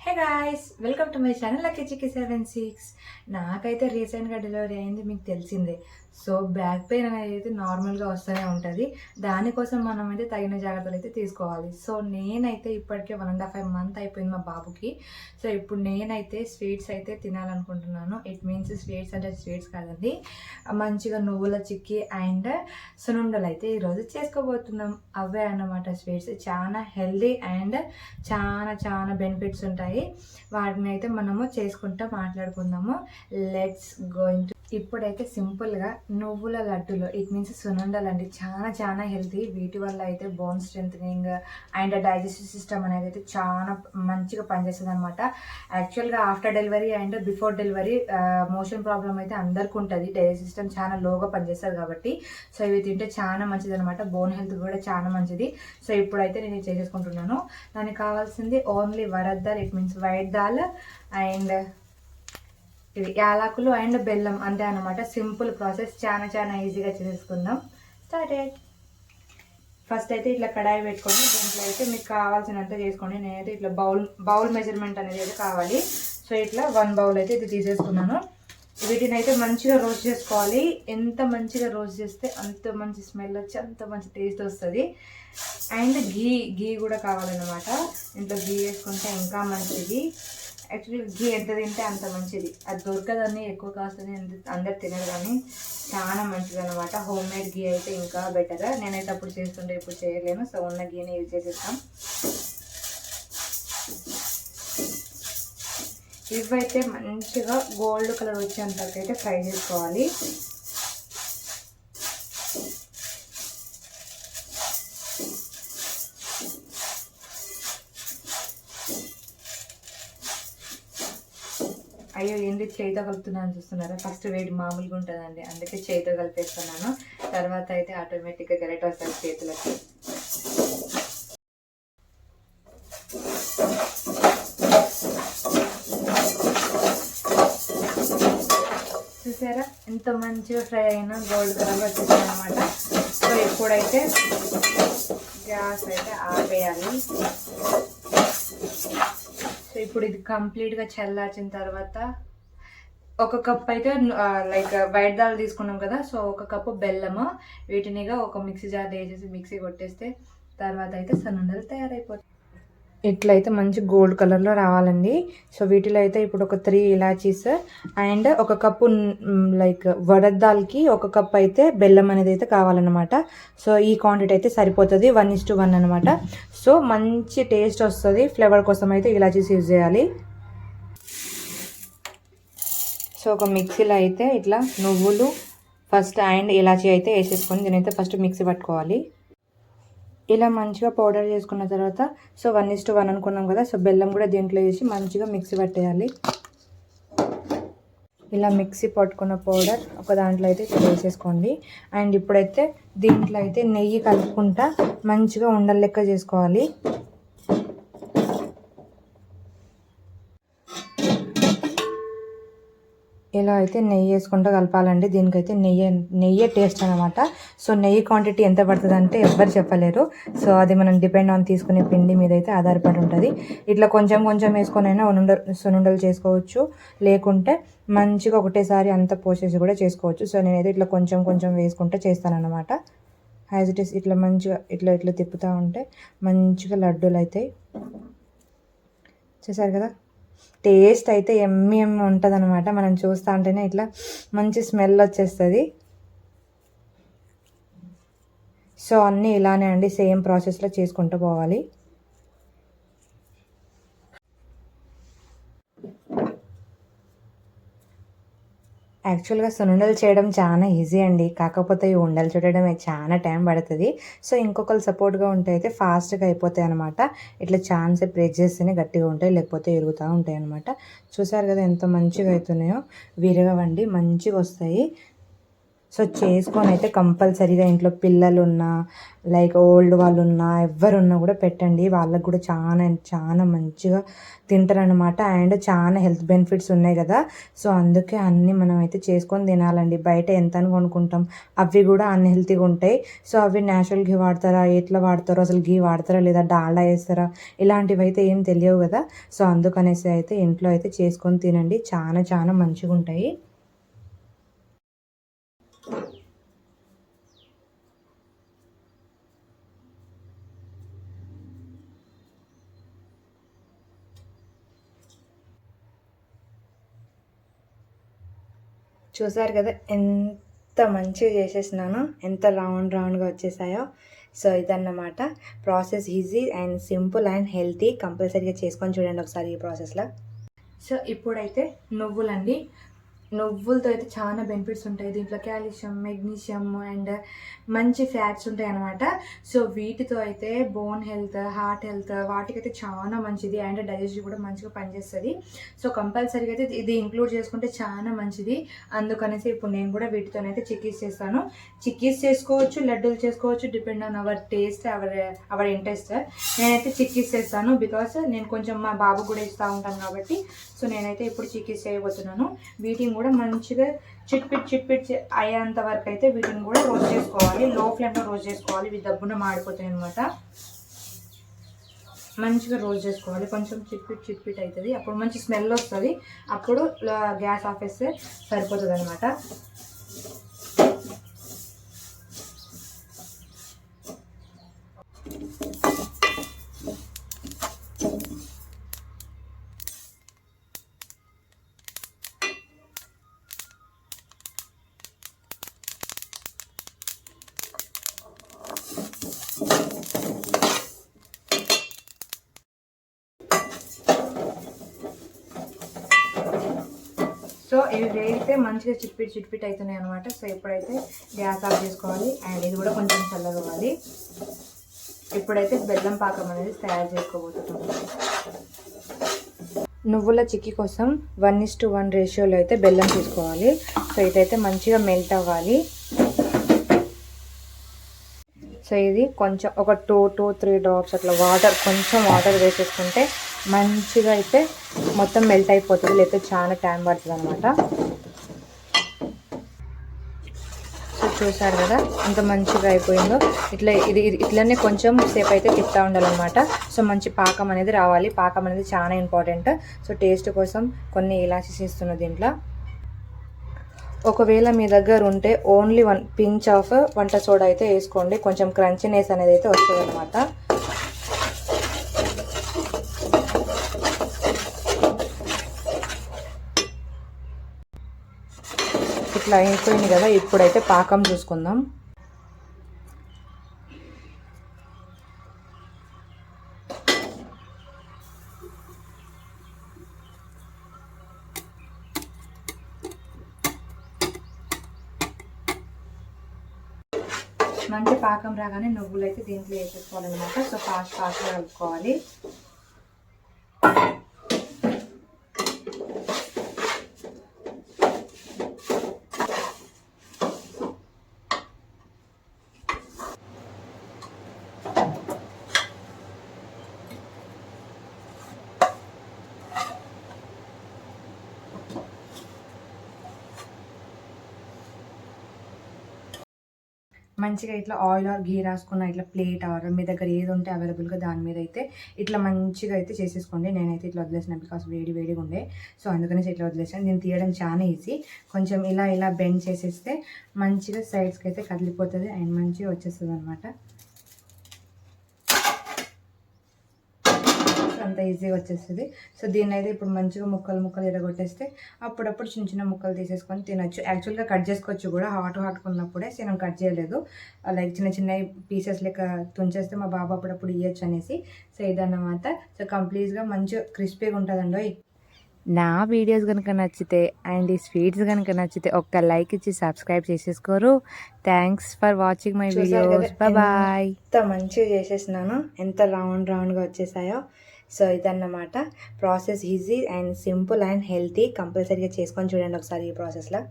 Hey guys, welcome to my channel lucky chikki 76. నాకైతే రీసెంట్గా delivery అయింది, మీకు తెలిసిందే. సో బ్యాక్ పెయిన్ అనేది అయితే నార్మల్గా వస్తూనే ఉంటుంది. దానికోసం మనం అయితే తగిన జాగ్రత్తలు అయితే తీసుకోవాలి. సో నేనైతే ఇప్పటికే 1.5 మంత్ అయిపోయింది మా బాబుకి. సో ఇప్పుడు నేనైతే స్వీట్స్ అయితే తినాలనుకుంటున్నాను. ఇట్ మీన్స్ స్వీట్స్ అంటే స్వీట్స్ కాదండి, మంచిగా నువ్వుల చిక్కీ అండ్ సునుండలు అయితే ఈరోజు చేసుకోబోతున్నాం. అవే అన్నమాట స్వీట్స్. చాలా హెల్దీ అండ్ చాలా చాలా బెనిఫిట్స్ ఉంటాయి. వాటిని అయితే మనము చేసుకుంటూ మాట్లాడుకుందాము. Let's going to. ఇప్పుడైతే సింపుల్గా నువ్వుల లడ్డులు, ఇట్ మీన్స్ సునుండలు అండి, చాలా చాలా హెల్తీ. వీటి వల్ల అయితే bone strengthening and digestive system అనేది అయితే చాలా మంచిగా పనిచేస్తుంది అనమాట. యాక్చువల్గా after delivery and before delivery motion problem అయితే అందరికీ ఉంటుంది. డైజెస్టివ్ సిస్టమ్ చాలా లోగా పనిచేస్తుంది కాబట్టి సో ఇవి తింటే చాలా మంచిది అనమాట. బోన్ హెల్త్ కూడా చాలా మంచిది. సో ఇప్పుడైతే నేను చేసేసుకుంటున్నాను. దానికి కావాల్సింది only Varad dal, it means white dal and ఇది యాలకులు అండ్ బెల్లం, అంతే అనమాట. సింపుల్ ప్రాసెస్, చాలా చాలా ఈజీగా చేసేసుకుందాం. స్టార్టెడ్. ఫస్ట్ అయితే ఇట్లా కడాయి పెట్టుకొని దీంట్లో అయితే మీకు కావాల్సినంత చేసుకోండి. నేనైతే ఇట్లా బౌల్ మెజర్మెంట్ అనేది అయితే కావాలి. సో ఇట్లా 1 బౌల్ అయితే ఇది తీసేసుకున్నాను. వీటిని అయితే మంచిగా రోస్ట్ చేసుకోవాలి. ఎంత మంచిగా రోస్ట్ చేస్తే అంత మంచి స్మెల్ వచ్చి అంత మంచి టేస్ట్ వస్తుంది. అండ్ గీ కూడా కావాలన్నమాట. ఇంట్లో గీ వేసుకుంటే ఇంకా మంచిది. యాక్చువల్లీ గీ ఎంత తింటే అంత మంచిది. అది దొరకదని ఎక్కువ కాస్తని అందరు తినరు, కానీ చాలా మంచిది అనమాట. హోమ్ మేడ్ గీ అయితే ఇంకా బెటర్. నేనైతే అప్పుడు చేస్తుంటే ఇప్పుడు చేయలేను. సో ఉన్న గీని యూజ్ చేసేస్తాం. ఇవైతే మంచిగా గోల్డ్ కలర్ వచ్చేంతవరకు అయితే ఫ్రై చేసుకోవాలి. అయ్యో ఏంటి చేయితో కలుపుతున్నాను చూస్తున్నారా? ఫస్ట్ వేడి మామూలుగా ఉంటుందండి, అందుకే చేయితో కలిపేస్తున్నాను. తర్వాత అయితే ఆటోమేటిక్గా గరిట వస్తుంది చేతులకి. చూసారా ఎంత మంచిగా ఫ్రై అయినా గోల్డ్ కలర్ వచ్చేసాయి అనమాట. సో ఇప్పుడైతే గ్యాస్ అయితే ఆపేయాలి. సో ఇప్పుడు ఇది కంప్లీట్గా చల్లార్చిన తర్వాత ఒక కప్ అయితే లైక్ వైట్ దాల్ తీసుకున్నాం కదా, సో ఒక కప్పు బెల్లము, వీటినిగా ఒక మిక్సీ జార్ వేసేసి మిక్సీ కొట్టేస్తే తర్వాత అయితే సన్నుండలు తయారైపోతాయి. ఇట్లయితే మంచి గోల్డ్ కలర్లో రావాలండి. సో వీటిలో అయితే ఇప్పుడు ఒక 3 ఇలాచీస్ అండ్ ఒక కప్పు లైక్ వడద్దాల్కి ఒక కప్ అయితే బెల్లం అనేది అయితే కావాలన్నమాట. సో ఈ క్వాంటిటీ అయితే సరిపోతుంది, 1:1 అనమాట. సో మంచి టేస్ట్ వస్తుంది. ఫ్లేవర్ కోసం అయితే ఇలాచీస్ యూజ్ చేయాలి. సో ఒక మిక్సీలో అయితే ఇట్లా నువ్వులు ఫస్ట్ అండ్ ఇలాచీ అయితే వేసేసుకొని దీనైతే ఫస్ట్ మిక్సీ పట్టుకోవాలి. ఇలా మంచిగా పౌడర్ చేసుకున్న తర్వాత సో 1:1 అనుకున్నాం కదా, సో బెల్లం కూడా దీంట్లో వేసి మంచిగా మిక్సీ పట్టేయాలి. ఇలా మిక్సీ పట్టుకున్న పౌడర్ ఒక దాంట్లో అయితే వేసేసుకోండి. అండ్ ఇప్పుడైతే దీంట్లో అయితే నెయ్యి కలుపుకుంటా మంచిగా ఉండలు లెక్క చేసుకోవాలి. ఇలా అయితే నెయ్యి వేసుకుంటూ కలపాలండి. దీనికైతే నెయ్యి టేస్ట్ అనమాట. సో నెయ్యి క్వాంటిటీ ఎంత పడుతుంది అంటే ఎవ్వరు చెప్పలేరు. సో అది మనం డిపెండ్ ఆన్ తీసుకునే పిండి మీద అయితే ఆధారపడి ఉంటుంది. ఇట్లా కొంచెం కొంచెం వేసుకొని అయినా సునుండలు చేసుకోవచ్చు, లేకుంటే మంచిగా ఒకటేసారి అంత పోసేసి కూడా చేసుకోవచ్చు. సో నేనైతే ఇట్లా కొంచెం కొంచెం వేసుకుంటే చేస్తానన్నమాట. యాజ్ ఇట్ ఈస్ ఇట్లా మంచిగా ఇట్లా ఇట్లా తిప్పుతూ ఉంటే మంచిగా లడ్డూలు అవుతాయి. చూసారు కదా, టేస్ట్ అయితే ఎమ్మి ఉంటుంది అనమాట. మనం చూస్తూ ఉంటేనే ఇట్లా మంచి స్మెల్ వచ్చేస్తుంది. సో అన్నీ ఇలానే అండి, సేమ్ ప్రాసెస్లో చేసుకుంటూ పోవాలి. యాక్చువల్గా సునుండలు చేయడం చాలా ఈజీ అండి, కాకపోతే ఈ ఉండలు చుట్టడం చాలా టైం పడుతుంది. సో ఇంకొకరు సపోర్ట్గా ఉంటే అయితే ఫాస్ట్గా అయిపోతాయి అనమాట. ఇట్లా ఛాన్స్ ప్రెస్ చేస్తేనే గట్టిగా ఉంటాయి, లేకపోతే ఎరుగుతూ ఉంటాయి అనమాట. చూసారు కదా ఎంత మంచిగా అవుతున్నాయో, విరగవండి మంచిగా వస్తాయి. సో చేసుకొని అయితే కంపల్సరీగా ఇంట్లో పిల్లలు ఉన్నా లైక్ ఓల్డ్ వాళ్ళు ఉన్నా ఎవరున్నా కూడా పెట్టండి. వాళ్ళకు కూడా చాలా చాలా మంచిగా తింటారనమాట. అండ్ చాలా హెల్త్ బెనిఫిట్స్ ఉన్నాయి కదా. సో అందుకే అన్నీ మనం అయితే చేసుకొని తినాలండి. బయట ఎంత అని కొనుక్కుంటాం, అవి కూడా అన్హెల్తీగా ఉంటాయి. సో అవి న్యాచురల్ ఘీ వాడతారా, ఎట్లా వాడతారో, అసలు ఘీ వాడతారా లేదా డాల్డా వేస్తారా, ఇలాంటివి అయితే ఏం తెలియవు కదా. సో అందుకనేసి అయితే ఇంట్లో అయితే చేసుకొని తినండి, చాలా చాలా మంచిగా ఉంటాయి. చూసారు కదా ఎంత మంచిగా చేసేసినాను, ఎంత రౌండ్ రౌండ్గా వచ్చేసాయో. సో ఇదన్నమాట process. Easy and simple and healthy. కంపల్సరీగా చేసుకొని చూడండి ఒకసారి ఈ ప్రాసెస్లో. సో ఇప్పుడైతే నువ్వులండి. నువ్వులతో అయితే చాలా బెనిఫిట్స్ ఉంటాయి. దీంట్లో కాల్షియం, మెగ్నీషియం అండ్ మంచి ఫ్యాట్స్ ఉంటాయి అనమాట. సో వీటితో అయితే బోన్ హెల్త్, హార్ట్ హెల్త్ వాటికైతే చాలా మంచిది. అండ్ డైజెషన్ కూడా మంచిగా పనిచేస్తుంది. సో కంపల్సరీగా అయితే ఇది ఇంక్లూడ్ చేసుకుంటే చాలా మంచిది. అందుకనేసి ఇప్పుడు నేను కూడా వీటితోనైతే చిక్కీస్ చేస్తాను. చిక్కీస్ చేసుకోవచ్చు, లడ్డూలు చేసుకోవచ్చు, depend on our taste, our interest. నేనైతే చిక్కీస్ చేస్తాను బికాస్ నేను కొంచెం మా బాబు కూడా ఇస్తూ ఉంటాను కాబట్టి. సో నేనైతే ఇప్పుడు చిక్కీస్ చేయబోతున్నాను. వీటిని కూడా మంచిగా చిట్పిట్ అయ్యేంత వరకు అయితే వీటిని కూడా రోస్ట్ చేసుకోవాలి. లో ఫ్లేమ్లో రోస్ట్ చేసుకోవాలి. ఇవి దబ్బున మాడిపోతాయి అనమాట. మంచిగా రోస్ట్ చేసుకోవాలి. కొంచెం చిట్పిట్ అవుతుంది, అప్పుడు మంచి స్మెల్ వస్తుంది. అప్పుడు గ్యాస్ ఆపేస్తే సరిపోతుంది అనమాట. సో ఇవి వేగితే మంచిగా చిట్పిట్ అవుతున్నాయి అనమాట. సో ఇప్పుడైతే గ్యాస్ ఆఫ్ చేసుకోవాలి. అండ్ ఇది కూడా కొంచెం చల్లగవ్వాలి. ఇప్పుడైతే బెల్లం పాకం అనేది తయారు చేసుకోబోతున్నాం. నువ్వుల చిక్కీ కోసం 1:1 రేషియోలో అయితే బెల్లం తీసుకోవాలి. సో ఇదైతే మంచిగా మెల్ట్ అవ్వాలి. సో ఇది కొంచెం ఒక 2-3 డ్రాప్స్ అట్లా కొంచెం వాటర్ వేసేసుకుంటే మంచిగా అయితే మొత్తం మెల్ట్ అయిపోతుంది. లేకపోతే చాలా టైం పడుతుంది అనమాట. సో చూసారు కదా ఎంత మంచిగా అయిపోయిందో. ఇట్లనే కొంచెం సేపు అయితే తిప్పుతూ ఉండాలన్నమాట. సో మంచి పాకం అనేది రావాలి. పాకం అనేది చాలా ఇంపార్టెంట్. సో టేస్ట్ కోసం కొన్ని ఇలాచీస్ ఇస్తున్న దీంట్లో. ఒకవేళ మీ దగ్గర ఉంటే ఓన్లీ 1 పించ్ ఆఫ్ వంట సోడా అయితే వేసుకోండి. కొంచెం క్రంచీనెస్ అనేది అయితే వస్తుంది అనమాట. ఇట్లా అయిపోయింది కదా. ఇప్పుడైతే పాకం చూసుకుందాం. మంచి పాకం రాగానే నువ్వులు అయితే దీంట్లో వేసేసుకోవాలన్నమాట. సో ఫాస్ట్గా కలుపుకోవాలి. మంచిగా ఇట్లా ఆయిల్ ఆర్ ఘీ రాసుకున్న ఇట్లా ప్లేట్ ఆర్ మీ దగ్గర ఏది ఉంటే అవైలబుల్గా దాని మీద అయితే ఇట్లా మంచిగా అయితే చేసేసుకోండి. నేనైతే ఇట్లా వదిలేసిన బికాస్ వేడిగా ఉండే. సో అందుకనేసి ఇట్లా వదిలేసాను. నేను తీయడం చాలా ఈజీ. కొంచెం ఇలా బెండ్ చేసేస్తే మంచిగా సైడ్స్కి అయితే కదిలిపోతుంది అండ్ మంచిగా వచ్చేస్తుంది అనమాట. అంత ఈజీగా వచ్చేస్తుంది. సో దీన్ని అయితే ఇప్పుడు మంచిగా ముక్కలు ఎరగొట్టేస్తే అప్పుడప్పుడు చిన్న ముక్కలు తీసేసుకొని తినచ్చు. యాక్చువల్గా కట్ చేసుకోవచ్చు కూడా హాట్ ఉన్నప్పుడే. సో నేను కట్ చేయలేదు. లైక్ చిన్న పీసెస్ లెక్క తుంచేస్తే మా బాబు అప్పుడప్పుడు ఇవ్వచ్చు అనేసి. సో ఇదన్నమాట. సో కంప్లీట్గా మంచిగా క్రిస్పీగా ఉంటుందండి. నా వీడియోస్ కనుక నచ్చితే అండ్ ఈ స్వీట్స్ కనుక నచ్చితే ఒక్క లైక్ ఇచ్చి సబ్స్క్రైబ్ చేసేసుకోరు. Thanks for watching my videos. Bye. ఎంత మంచిగా చేసేసినాను, ఎంత రౌండ్గా వచ్చేసాయో. సో ఇదన్నమాట process. Easy and simple and healthy. కంపల్సరీగా చేసుకొని చూడండి ఒకసారి ఈ ప్రాసెస్లో.